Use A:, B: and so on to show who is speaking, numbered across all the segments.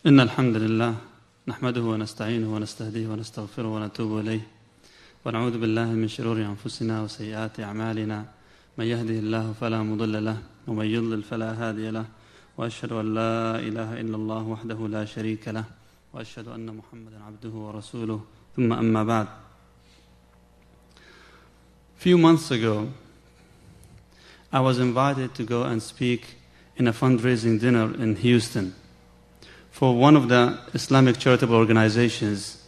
A: إن الحمد لله نحمده ونستعينه ونستهديه ونستغفره ونتوب إليه ونعوذ بالله من شرور أنفسنا وسيئات أعمالنا من يهده الله فلا مضل له ومن يضلل فلا هادي له وأشهد أن لا إله إلا الله وحده لا شريك له وأشهد أن محمدا عبده ورسوله ثم أما بعد. Few months ago, I was invited to go and speak in a fundraising dinner in Houston for one of the Islamic charitable organizations.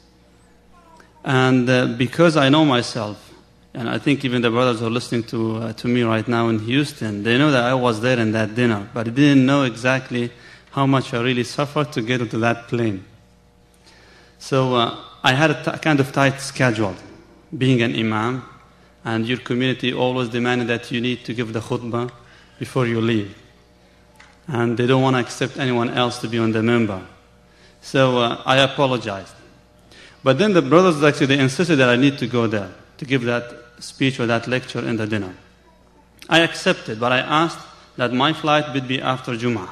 A: And because I know myself, and I think even the brothers who are listening to me right now in Houston, they know that I was there in that dinner, but I didn't know exactly how much I really suffered to get into that plane. So I had a kind of tight schedule, being an imam, and your community always demanded that you need to give the khutbah before you leave. And they don't want to accept anyone else to be on the member. So I apologized. But then the brothers actually, they insisted that I need to go there to give that speech or that lecture in the dinner. I accepted, but I asked that my flight would be after Jum'ah.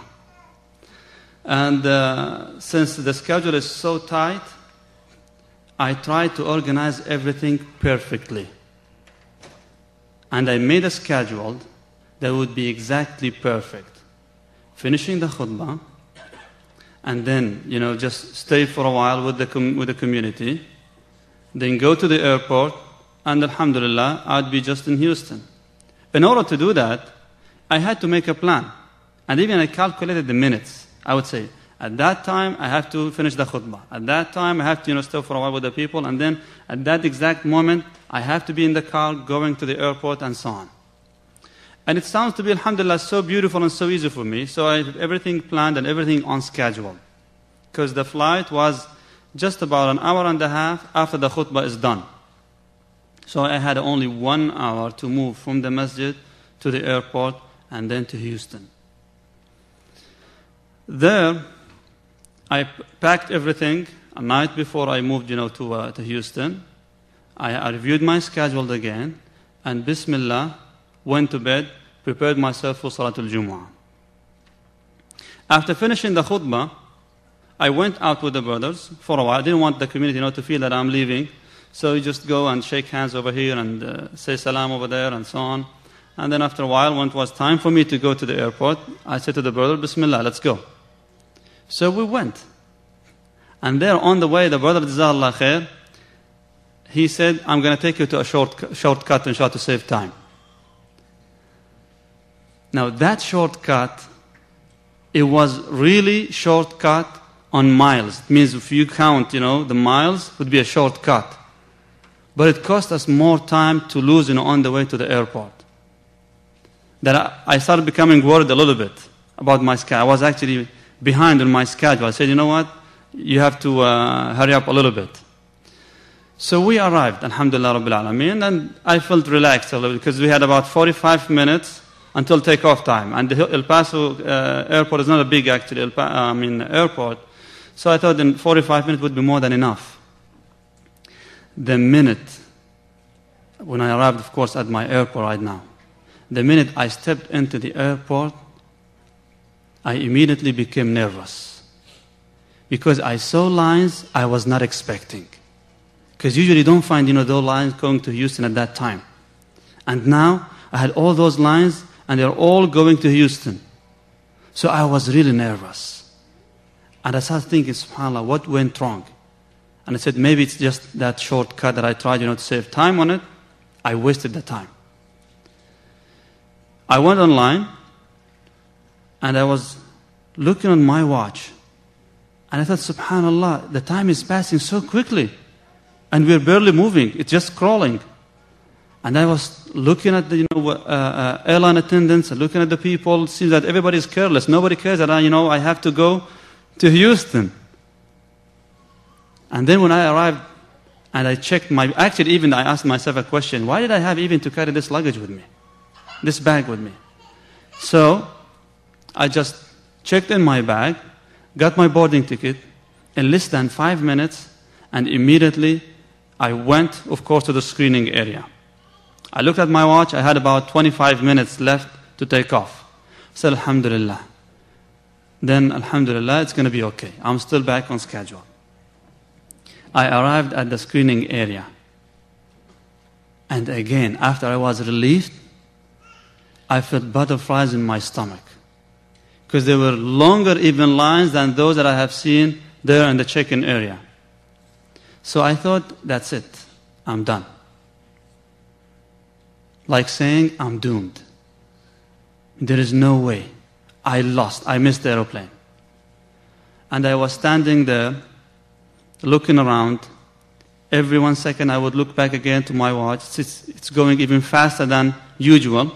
A: And since the schedule is so tight, I tried to organize everything perfectly. And I made a schedule that would be exactly perfect. Finishing the khutbah, and then, just stay for a while with the community, then go to the airport, and alhamdulillah, I'd be just in Houston. In order to do that, I had to make a plan. And even I calculated the minutes. I would say, at that time, I have to finish the khutbah. At that time, I have to, stay for a while with the people, and then at that exact moment, I have to be in the car going to the airport and so on. And it sounds to be, alhamdulillah, so beautiful and so easy for me. So I have everything planned and everything on schedule. Because the flight was just about an hour and a half after the khutbah is done. So I had only 1 hour to move from the masjid to the airport and then to Houston. There, I packed everything a night before I moved, to Houston. I reviewed my schedule again, and Bismillah, went to bed, prepared myself for Salatul Jumu'ah. After finishing the khutbah, I went out with the brothers for a while. I didn't want the community to feel that I'm leaving. So you just go and shake hands over here and say salam over there and so on. And then after a while, when it was time for me to go to the airport, I said to the brother, Bismillah, let's go. So we went. And there on the way, the brother, Jazakallah khair, he said, I'm going to take you to a shortcut inshallah to save time. Now that shortcut, it was really shortcut on miles. It means if you count, the miles, it would be a shortcut. But it cost us more time to lose, on the way to the airport. That I started becoming worried a little bit about my schedule. I was actually behind on my schedule. I said, you know what? You have to hurry up a little bit. So we arrived, alhamdulillah rabbil alameen, and I felt relaxed a little bit because we had about 45 minutes until takeoff time. And the El Paso airport is not a big, actually, airport. So I thought in 45 minutes would be more than enough. The minute, when I arrived, of course, at my airport right now, the minute I stepped into the airport, I immediately became nervous. Because I saw lines I was not expecting. Because usually you don't find, those lines going to Houston at that time. And now, I had all those lines, and they're all going to Houston. So I was really nervous. And I started thinking, subhanAllah, what went wrong? And I said, maybe it's just that shortcut that I tried, to save time on it. I wasted the time. I went online, and I was looking on my watch. And I thought, subhanAllah, the time is passing so quickly. And we're barely moving. It's just crawling. And I was looking at the airline attendants and looking at the people. It seems that everybody is careless. Nobody cares that I have to go to Houston. And then when I arrived and I checked I asked myself a question. Why did I have even to carry this luggage with me? This bag with me? So I just checked in my bag, got my boarding ticket in less than 5 minutes, and immediately I went, of course, to the screening area. I looked at my watch. I had about 25 minutes left to take off. So alhamdulillah. then alhamdulillah, it's going to be okay. I'm still back on schedule. I arrived at the screening area. And again, after I was relieved, I felt butterflies in my stomach. Because there were longer even lines than those that I have seen there in the check-in area. So I thought, that's it. I'm done. Like saying, I'm doomed. There is no way. I lost. I missed the aeroplane. And I was standing there, looking around. Every 1 second, I would look back again to my watch. It's going even faster than usual.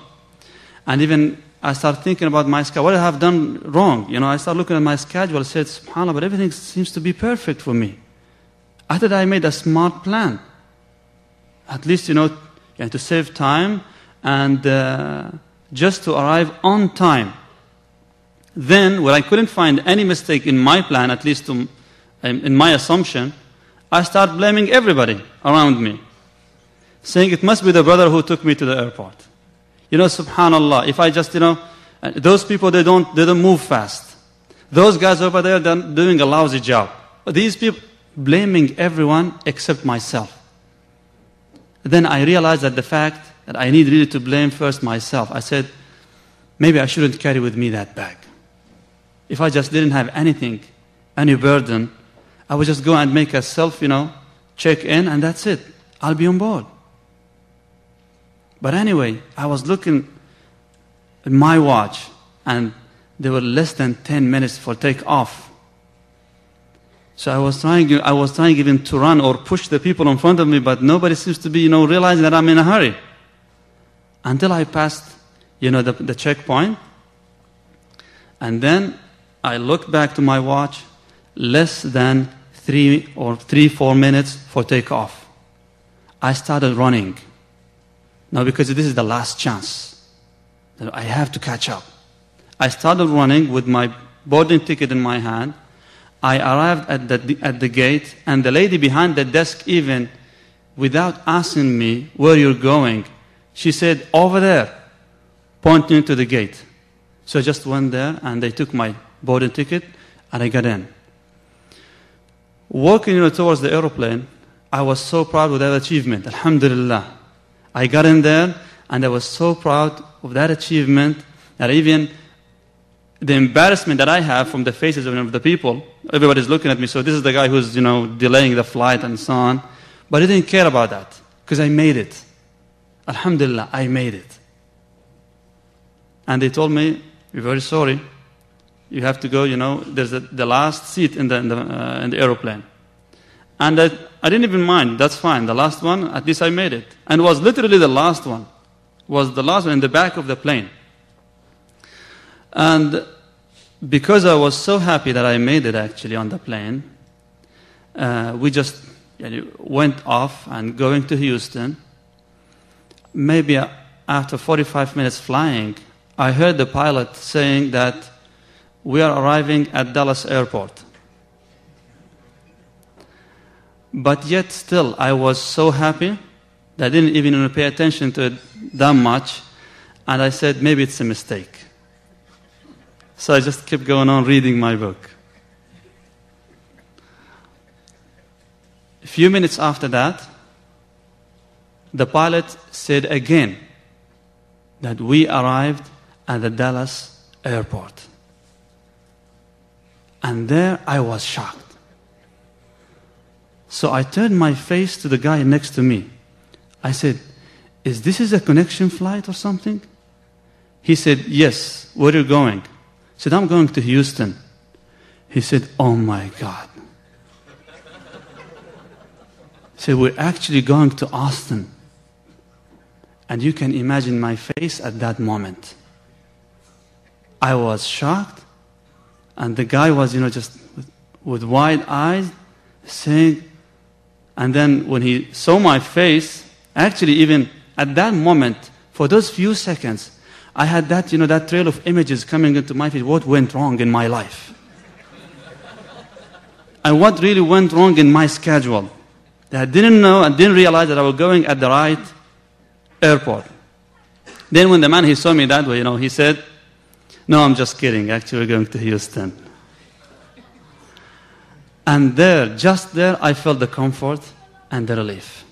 A: And even I started thinking about my schedule. What I have done wrong? I started looking at my schedule. I said, subhanAllah, but everything seems to be perfect for me. I thought I made a smart plan. At least, to save time and just to arrive on time. Then, when I couldn't find any mistake in my plan, at least in my assumption, I started blaming everybody around me, saying it must be the brother who took me to the airport. Subhanallah, if I just, those people, they don't move fast. Those guys over there, they're doing a lousy job. But these people, blaming everyone except myself. Then I realized that the fact that I need really to blame first myself. I said, maybe I shouldn't carry with me that bag. If I just didn't have anything, any burden, I would just go and make a self, check in, and that's it. I'll be on board. But anyway, I was looking at my watch, and there were less than 10 minutes for takeoff. So I was trying even to run or push the people in front of me, but nobody seems to be, realizing that I'm in a hurry. Until I passed, the checkpoint, and then I looked back to my watch, less than 4 minutes for takeoff. I started running. Now, because this is the last chance, I have to catch up. I started running with my boarding ticket in my hand. I arrived at the gate, and the lady behind the desk, even without asking me where you're going, she said, over there, pointing to the gate. So I just went there, and they took my boarding ticket, and I got in. Walking towards the aeroplane, I was so proud of that achievement, alhamdulillah. I got in there, and I was so proud of that achievement that even the embarrassment that I have from the faces of the people, everybody's looking at me, so this is the guy who's, delaying the flight and so on. But I didn't care about that, because I made it. Alhamdulillah, I made it. And they told me, we're very sorry. You have to go, there's the last seat in the aeroplane. And I didn't even mind, that's fine. The last one, at least I made it. And it was literally the last one. It was the last one in the back of the plane. And because I was so happy that I made it actually on the plane, we just went off and going to Houston. Maybe after 45 minutes flying, I heard the pilot saying that we are arriving at Dallas Airport. But yet still, I was so happy that I didn't even pay attention to it that much. And I said, maybe it's a mistake. So I just kept going on reading my book. A few minutes after that, the pilot said again that we arrived at the Dallas airport. And there I was shocked. So I turned my face to the guy next to me. I said, is this a connection flight or something? He said, yes, where are you going? I said, I'm going to Houston. He said, oh my God. He said, we're actually going to Austin. And you can imagine my face at that moment. I was shocked, and the guy was, just with wide eyes, saying, and then when he saw my face, actually even at that moment, for those few seconds, I had that, that trail of images coming into my face. What went wrong in my life? And what really went wrong in my schedule? That I didn't know and didn't realize that I was going at the right airport. Then when the man, he saw me that way, he said, No, I'm just kidding. Actually, we're going to Houston. And there, just there, I felt the comfort and the relief.